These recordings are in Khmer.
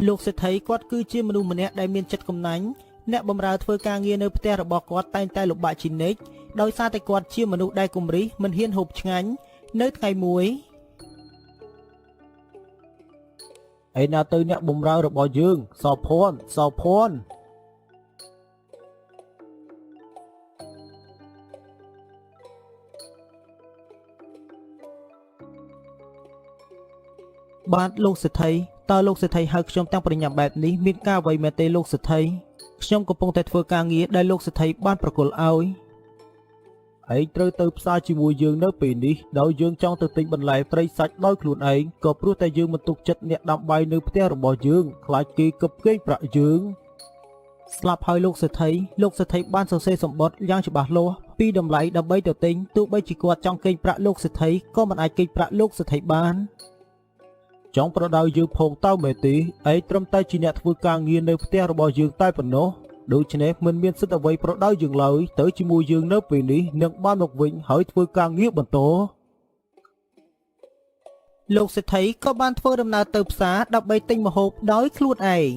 លោកសេដ្ឋីគាត់គឺជាមនុស្សម្នាក់ដែលមានចិត្តកំណាញ់អ្នកបម្រើធ្វើការងារនៅផ្ទះរបស់គាត់តែងតែលំបាកជានិច្ចដោយសារតែគាត់ជាមនុស្សដែលគំរិះមិនហ៊ានហូបឆ្ងាញ់នៅថ្ងៃមួយឯណាទៅអ្នកបម្រើរបស់យើងសោភ័ណ្ឌបាទលោកសេដ្ឋីតើលោកសេដ្ឋីហៅខ្ញុំទាំងប្រញាប់បែបនេះមានការអ្វីមែនទេលោកសេដ្ឋីខ្ញុំកំពុងតែធ្វើការងារដែលលោកសេដ្ឋីបានប្រគល់ឲ្យឯងត្រូវទៅផ្សារជាមួយយើងនៅពេលនេះដោយយើងចង់ទៅទិញបន្លែត្រីសាច់ដោយខ្លួនឯងក៏ព្រោះតែយើងមិនទុកចិត្តអ្នកដាំបាយនៅផ្ទះរបស់យើងខ្លាចគេគប់កេងប្រាក់យើងស្លាប់ហើយលោកសេដ្ឋីបានសរសេរសម្បត្តិយ៉ាងច្បាស់លាស់ពីតម្លៃដើម្បីទៅទិញទោះបីជាគាត់ចង់កេងប្រាក់លោកសេដ្ឋីក៏មិនអាចកេងប្រាក់លោកសេដ្ឋីបានចង់ប្រដៅយើងផងតើមែនទេឯងត្រឹមតែជាអ្នកធ្វើការងារនៅផ្ទះរបស់យើងតែប៉ុណ្ណោះដូច្នេះមិនមានសិទ្ធិអ្វីប្រដៅយើងឡើយទៅជាមួយយើងនៅពេលនេះនឹងបានមកវិញហើយធ្វើការងារបន្តលោកសេដ្ឋីក៏បានធ្វើដំណើរទៅផ្សារដើម្បីទិញម្ហូបដោយខ្លួនឯង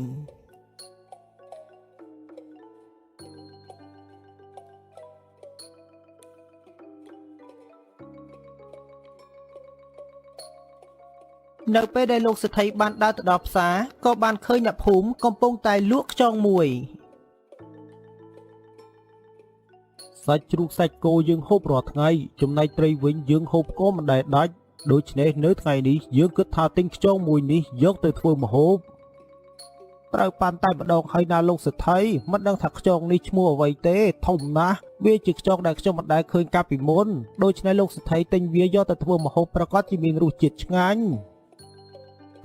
នៅពេលដែលលោកសេដ្ឋីបានដើរទៅដល់ផ្សារក៏បានឃើញអ្នកភូមិកំពុងតែលក់ខ្យងមួយសាច់ជ្រូកសាច់គោយើងហូបរាល់ថ្ងៃចំណែកត្រីវិញយើងហូបក៏មិនដែលដាច់ដូច្នេះនៅថ្ងៃនេះយើងគិតថាទិញខ្យងមួយនេះយកទៅធ្វើម្ហូបត្រូវប៉ាន់តែម្ដងហើយណាលោកសេដ្ឋីមិនដឹងថាខ្យងនេះឈ្មោះអ្វីទេធំណាស់វាជាខ្យងដែលខ្ញុំមិនដែលឃើញកាលពីមុនដូច្នេះលោកសេដ្ឋីទិញវាយកទៅធ្វើម្ហូបប្រកាសជាមានរសជាតិឆ្ងាញ់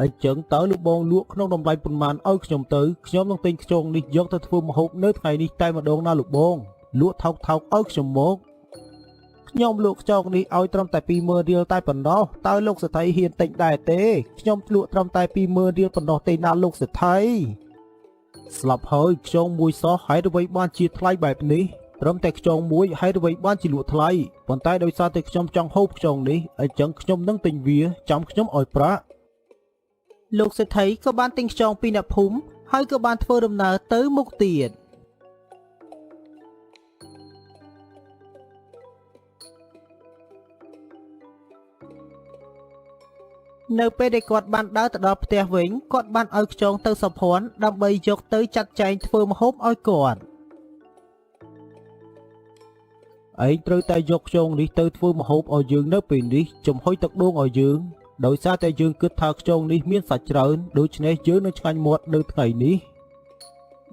ហើយចឹងតើលោកបងលក់ក្នុងតម្លៃប៉ុន្មានឲ្យខ្ញុំទៅខ្ញុំនឹងទិញខ្យងនេះយកទៅធ្វើម្ហូបនៅថ្ងៃនេះតែម្ដងណាលោកបងលក់ថោកឲ្យខ្ញុំមកខ្ញុំលក់ខ្យងនេះឲ្យត្រឹមតែ20000រៀលតែប៉ុណ្ណោះតើលោកសេដ្ឋីហ៊ានទិញដែរទេខ្ញុំលក់ត្រឹមតែ20000រៀលប៉ុណ្ណោះទេណាលោកសេដ្ឋីស្លាប់ហើយខ្យងមួយសោះហើយអ្វីបានជាថ្លៃបែបនេះត្រឹមតែខ្យងមួយហើយអ្វីបានជាលក់ថ្លៃប៉ុន្តែដោយសារតែខ្ញុំចង់ហូបខ្យងនេះអញ្ចឹងខ្ញុំនឹងទិញវាចាំខ្ញុំឲ្យប្រាក់លោកសេដ្ឋីក៏បានទិញខ្យងពីអ្នកភូមិហើយក៏បានធ្វើដំណើរទៅមុខទៀតនៅពេលដែលគាត់បានដើរទៅដល់ផ្ទះវិញគាត់បានឲ្យខ្យងទៅសុភ័ណ្ឌដើម្បីយកទៅចាត់ចែងធ្វើម្ហូបឲ្យគាត់ឯងត្រូវតែយកខ្យងនេះទៅធ្វើម្ហូបឲ្យយើងនៅពេលនេះចំហុយទឹកដូងឲ្យយើងដោយសារតែយើងគិតថាខ្យងនេះមានសាច់ច្រើនដូច្នេះយើងនឹងឆ្ងាញ់មាត់នៅថ្ងៃនេះ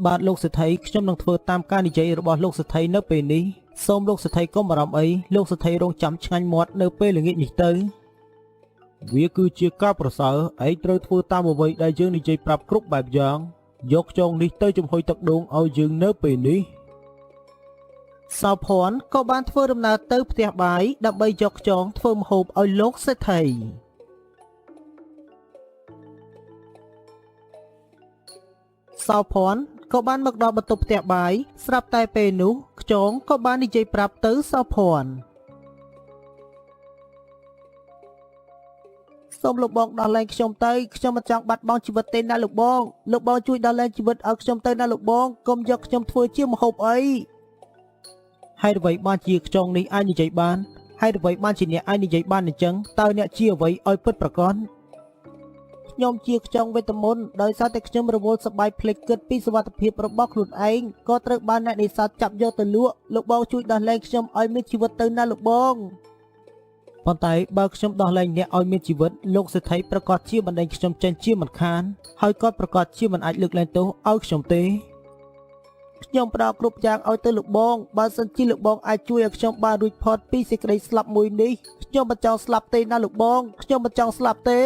បាទលោកសេដ្ឋីខ្ញុំនឹងធ្វើតាមការនិយាយរបស់លោកសេដ្ឋីនៅពេលនេះសូមលោកសេដ្ឋីកុំបារម្ភអីលោកសេដ្ឋីរងចាំឆ្ងាញ់មាត់នៅពេលល្ងាចនេះទៅវាគឺជាការប្រសើរឯងត្រូវធ្វើតាមអ្វីដែលយើងនិយាយប្រាប់គ្រប់បែបយ៉ាងយកខ្យងនេះទៅចំហុយទឹកដូងឲ្យយើងនៅពេលនេះសោភ័ណ្ឌក៏បានធ្វើដំណើរទៅផ្ទះបាយដើម្បីយកខ្យងធ្វើម្ហូបឲ្យលោកសេដ្ឋីសោភ័ណ្ឌក៏បានមកដល់បន្ទប់ផ្ទះបាយស្រាប់តែពេលនោះខ្យងក៏បាននិយាយប្រាប់ទៅសោភ័ណ្ឌសូមលោកបងដោះលែងខ្ញុំទៅខ្ញុំមិនចង់បាត់បង់ជីវិតទេណាលោកបងជួយដោះលែងជីវិតឲ្យខ្ញុំទៅណាលោកបងកុំយកខ្ញុំធ្វើជាម្ហូបអីហើយអ្វីបានជាខ្យងនេះអាចនិយាយបានហើយអ្វីបានជាអ្នកអាចនិយាយបានអញ្ចឹងតើអ្នកជាអ្វីឲ្យពិតប្រាកដខ្ញុំជាខ្យងវេទមន្តដោយសារតែខ្ញុំរវល់សប្បាយភ្លេចគិតពីសុវត្ថិភាពរបស់ខ្លួនឯងក៏ត្រូវបានអ្នកនេសាទចាប់យកទៅលក់លោកបងជួយដោះលែងខ្ញុំឲ្យមានជីវិតទៅណាលោកបងប៉ុន្តែបើខ្ញុំដោះលែងអ្នកឲ្យមានជីវិតលោកសេដ្ឋីប្រកាសជាបណ្ដេញខ្ញុំចេញជាមិនខានហើយគាត់ប្រកាសជាមិនអាចលើកលែងទោសឲ្យខ្ញុំទេខ្ញុំផ្ដល់គ្រប់យ៉ាងឲ្យទៅលោកបងបើសិនជាលោកបងអាចជួយឲ្យខ្ញុំបានរួចផុតពីសេចក្តីស្លាប់មួយនេះខ្ញុំមិនចង់ស្លាប់ទេណាលោកបងខ្ញុំមិនចង់ស្លាប់ទេ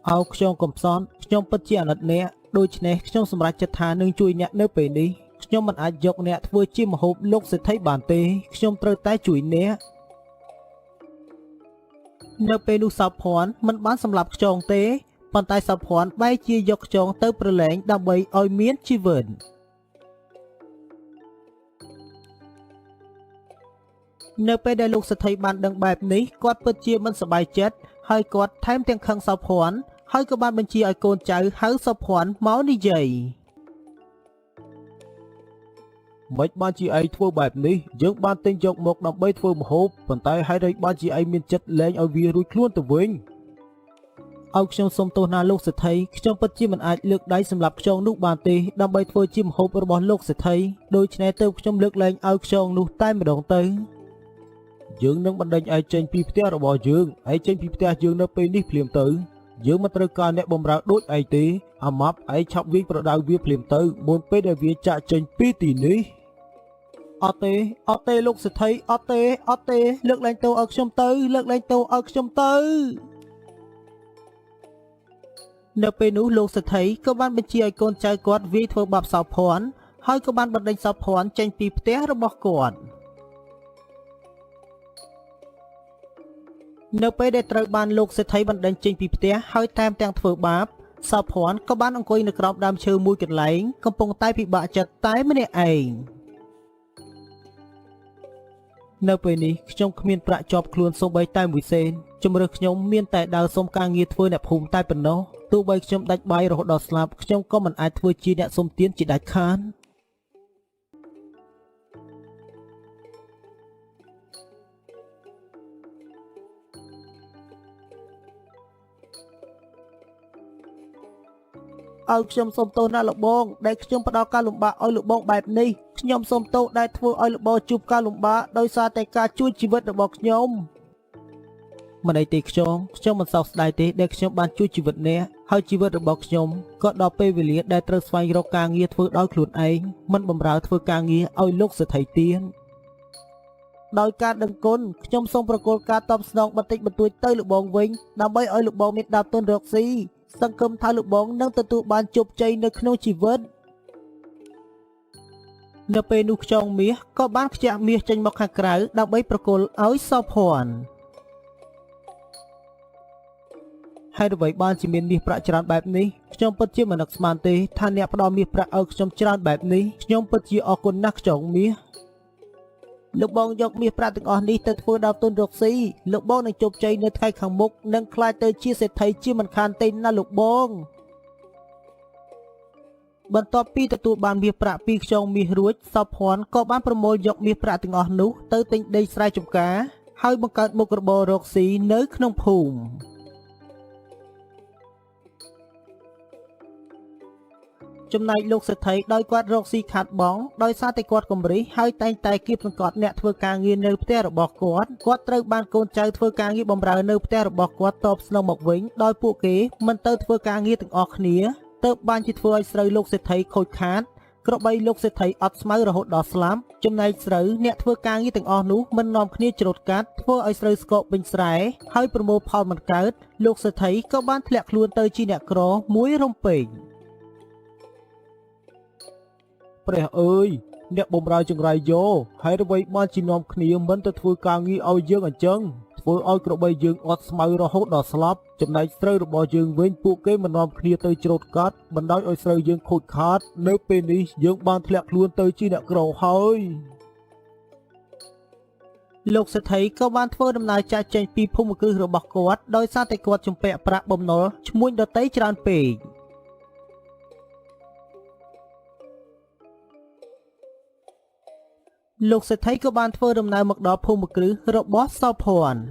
អោខ្ញុំកំសត់ខ្ញុំពិតជាអាណិតអ្នកដូច្នេះខ្ញុំសម្រេចចិត្តថានឹងជួយអ្នកនៅពេលនេះខ្ញុំមិនអាចយកអ្នកធ្វើជាម្ហូបលោកសេដ្ឋីបានទេខ្ញុំត្រូវតែជួយអ្នកនៅពេលនោះសោភ័ណ្ឌមិនបានសម្លាប់ខ្យងទេប៉ុន្តែសោភ័ណ្ឌបែរជាយកខ្យងទៅប្រឡែងដើម្បីឲ្យមានជីវិតនៅពេលដែលលោកសេដ្ឋីបានដឹងបែបនេះគាត់ពិតជាមិនសប្បាយចិត្តហើយគាត់ថែមទាំងខឹងសោភ័ណ្ឌ ហើយក៏បានបញ្ជាឲ្យកូនចៅហៅសុភ័ណ្ឌមកនិយាយមិនបានជាឯងធ្វើបែបនេះយើងបានទិញយកមកដើម្បីធ្វើម្ហូបប៉ុន្តែហេតុអីបានជាឯងមានចិត្តលែងឲ្យវារួចខ្លួនទៅវិញឲ្យខ្ញុំសូមទោសណាលោកសេដ្ឋីខ្ញុំពិតជាមិនអាចលើកដៃសម្រាប់ខ្យងនោះបានទេដើម្បីធ្វើជាម្ហូបរបស់លោកសេដ្ឋីដូច្នេះទៅខ្ញុំលើកលែងឲ្យខ្យងនោះតែម្ដងទៅយើងនឹងបណ្ដេញឯងចេញពីផ្ទះរបស់យើងឯងចេញពីផ្ទះយើងនៅពេលនេះភ្លាមទៅយើងមិនត្រូវការអ្នកបម្រើដូចឯងទេអាម៉ាប់ឯងឆាប់វិញប្រដៅវាភ្លាមទៅមុនពេលដែលវាចាក់ចេញពីទីនេះអត់ទេលោកសេដ្ឋីអត់ទេលើកលែងទោសឲ្យខ្ញុំទៅលើកលែងទោសឲ្យខ្ញុំទៅនៅពេលនោះលោកសេដ្ឋីក៏បានបញ្ជាឲ្យកូនចៅគាត់វាយធ្វើបាបសោភ័ណ្ឌហើយក៏បានបណ្ដេញសោភ័ណ្ឌចេញពីផ្ទះរបស់គាត់នៅពេលដែលត្រូវបានលោកសេដ្ឋីបណ្ដេញចេញពីផ្ទះហើយតាមទាំងធ្វើបាបសោភ័ណ្ឌក៏បានអង្គុយនៅក្រោមដើមឈើមួយកន្លែងកំពុងតែពិបាកចិត្តតែម្នាក់ឯងនៅពេលនេះខ្ញុំគ្មានប្រាក់ជាប់ខ្លួនសូម្បីតែមួយសេនជំរឿខ្ញុំមានតែដើរសុំការងារធ្វើអ្នកភូមិតែប៉ុណ្ណោះទោះបីខ្ញុំដាច់បាយរហូតដល់ស្លាប់ខ្ញុំក៏មិនអាចធ្វើជាអ្នកសុំទានជាដាច់ខាតឲ្យខ្ញុំសូមទោសណាលោកបងដែលខ្ញុំផ្ដល់ការលំបាកឲ្យលោកបងបែបនេះខ្ញុំសូមទោសដែលធ្វើឲ្យលោកបងជួបការលំបាកដោយសារតែការជួយជីវិតរបស់ខ្ញុំមិនអីទេខ្ញុំមិនសោកស្ដាយទេដែលខ្ញុំបានជួយជីវិតអ្នកហើយជីវិតរបស់ខ្ញុំក៏ដល់ពេលវេលាដែលត្រូវស្វែងរកការងារធ្វើដោយខ្លួនឯងមិនបម្រើធ្វើការងារឲ្យលោកសេដ្ឋីទៀតដោយការដឹងគុណខ្ញុំសូមប្រគល់ការតបស្នងបន្តិចបន្តួចទៅលោកបងវិញដើម្បីឲ្យលោកបងមានដើមទុនរកស៊ីសង្ឃឹមថាលោកបងនឹងទទួលបានជោគជ័យនៅក្នុងជីវិតនៅពេលនោះខ្យងមាសក៏បានខ្ជះមាសចេញមកខាងក្រៅដើម្បីប្រគល់ឲ្យសោភ័ណ្ឌហើយអ្វីបានជាមានមាសប្រាក់ច្រើនបែបនេះខ្ញុំពិតជាមិននឹកស្មានទេថាអ្នកផ្ដល់មាសប្រាក់ឲ្យខ្ញុំច្រើនបែបនេះខ្ញុំពិតជាអរគុណណាស់ខ្យងមាសលោកបងយកមាសប្រាក់ទាំងអស់នេះទៅធ្វើដើមទុនរកស៊ីលោកបងនឹងជោគជ័យនៅថ្ងៃខាងមុខនិងក្លាយទៅជាសេដ្ឋីជាមិនខានទេណាលោកបងបន្ទាប់ពីទទួលបានមាសប្រាក់ពីខ្យងមាសរួចសោភ័ណ្ឌក៏បានប្រមូលយកមាសប្រាក់ទាំងអស់នោះទៅទិញដីស្រែចម្ការហើយបង្កើតមុខរបររកស៊ីនៅក្នុងភូមិចំណែកលោកសេដ្ឋីដោយគាត់រកស៊ីខាតបង់ដោយសារតែគាត់កំរិះហើយតែងតែគៀបសង្កត់អ្នកធ្វើការងារនៅផ្ទះរបស់គាត់ត្រូវបានកូនចៅធ្វើការងារបម្រើនៅផ្ទះរបស់គាត់តបស្នងមកវិញដោយពួកគេមិនទៅធ្វើការងារទាំងអស់គ្នាទើបបានជាធ្វើឲ្យស្រូវលោកសេដ្ឋីខូចខាតក្របីលោកសេដ្ឋីអត់ស្មៅរហូតដល់ស្លាប់ចំណែកស្រូវអ្នកធ្វើការងារទាំងអស់នោះមិននាំគ្នាច្រូតកាត់ធ្វើឲ្យស្រូវស្កកពេញស្រែហើយប្រមូលផលមិនកើតលោកសេដ្ឋីក៏បានធ្លាក់ខ្លួនទៅជាអ្នកក្រមួយរំពេងព្រះអើយអ្នកបម្រើចង្រៃយកហើយអ្វីបានជានាំគ្នាមិនទៅធ្វើការងារឲ្យយើងអញ្ចឹងធ្វើឲ្យក្របីយើងអត់ស្មៅរហូតដល់ស្លាប់ចំណែកស្រូវរបស់យើងវិញពួកគេមិននាំគ្នាទៅច្រូតកាត់បណ្ដោយឲ្យស្រូវយើងខូចខាតនៅពេលនេះយើងបានធ្លាក់ខ្លួនទៅជាអ្នកក្រហើយលោកសេដ្ឋីក៏បានធ្វើដំណើរចាកចេញពីភូមិគ្រឹះរបស់គាត់ដោយសារតែគាត់ជំពាក់ប្រាក់បំណុលឈ្មួញដតីច្រើនពេកលោកសេដ្ឋីក៏បានធ្វើដំណើរមកដល់ភូមិគ្រឹះរបស់សោភ័ណ្ឌ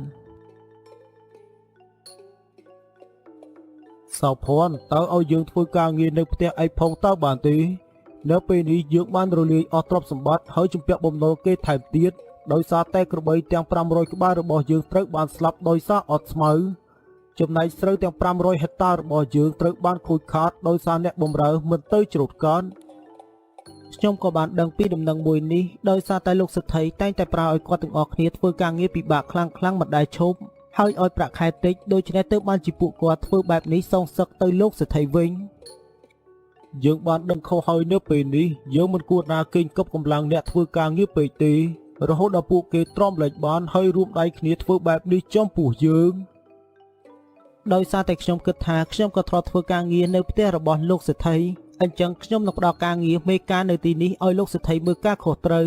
សោភ័ណ្ឌតើឲ្យយើងធ្វើការងារនៅផ្ទះឯផងតើបានទេនៅពេលនេះយើងបានរលាយអស់ទ្រព្យសម្បត្តិហើយជំពាក់បំណុលគេថែមទៀតដោយសារតែក្របីទាំង500ក្បាលរបស់យើងត្រូវបានស្លាប់ដោយសារអត់ស្មៅចំណែកស្រូវទាំង500ហិកតារបស់យើងត្រូវបានខូចខាតដោយសារអ្នកបម្រើមិនទៅច្រូតកាត់ខ្ញុំក៏បានដឹងពីដំណឹងមួយនេះដោយសារតែលោកសេដ្ឋីតែងតែប្រើឲ្យគាត់ទាំងអស់គ្នាធ្វើការងារពិបាកខ្លាំងមិនដែលឈប់ហើយឲ្យប្រាក់ខែតិចដូច្នេះទើបបានជាពួកគាត់ធ្វើបែបនេះសងសឹកទៅលោកសេដ្ឋីវិញយើងបានដឹងខុសហើយនៅពេលនេះយើងមិនគួរណាកេងគប់កម្លាំងអ្នកធ្វើការងារពេកទេរហូតដល់ពួកគេទ្រាំលែងបានហើយរួមដៃគ្នាធ្វើបែបនេះចំពោះយើងដោយសារតែខ្ញុំគិតថាខ្ញុំក៏ធ្លាប់ធ្វើការងារនៅផ្ទះរបស់លោកសេដ្ឋីអញ្ចឹងខ្ញុំនឹងផ្ដល់ការងារមេការនៅទីនេះឲ្យលោកសេដ្ឋីមើលការខុសត្រូវ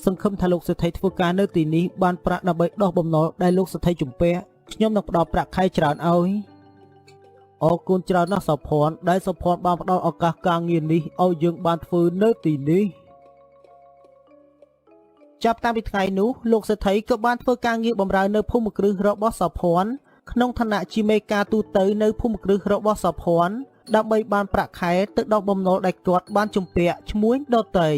សង្ឃឹមថាលោកសេដ្ឋីធ្វើការនៅទីនេះបានប្រាក់ដើម្បីដោះបំណុលដែលលោកសេដ្ឋីជំពាក់ខ្ញុំនឹងផ្ដល់ប្រាក់ខែច្រើនឲ្យ អរគុណច្រើនណាស់សុភ័ណ្ឌដែលសុភ័ណ្ឌបានផ្ដល់ឱកាសការងារនេះឲ្យយើងបានធ្វើនៅទីនេះចាប់តាំងពីថ្ងៃនោះលោកសេដ្ឋីក៏បានធ្វើការងារបម្រើនៅភូមិគ្រឹះរបស់សុភ័ណ្ឌក្នុងឋានៈជាមេការទូតនៅភូមិគ្រឹះរបស់សុភ័ណ្ឌដើម្បីបានប្រាក់ខែទៅដល់បំណុលដែលគាត់បានជំពាក់ឈ្មួញដទៃ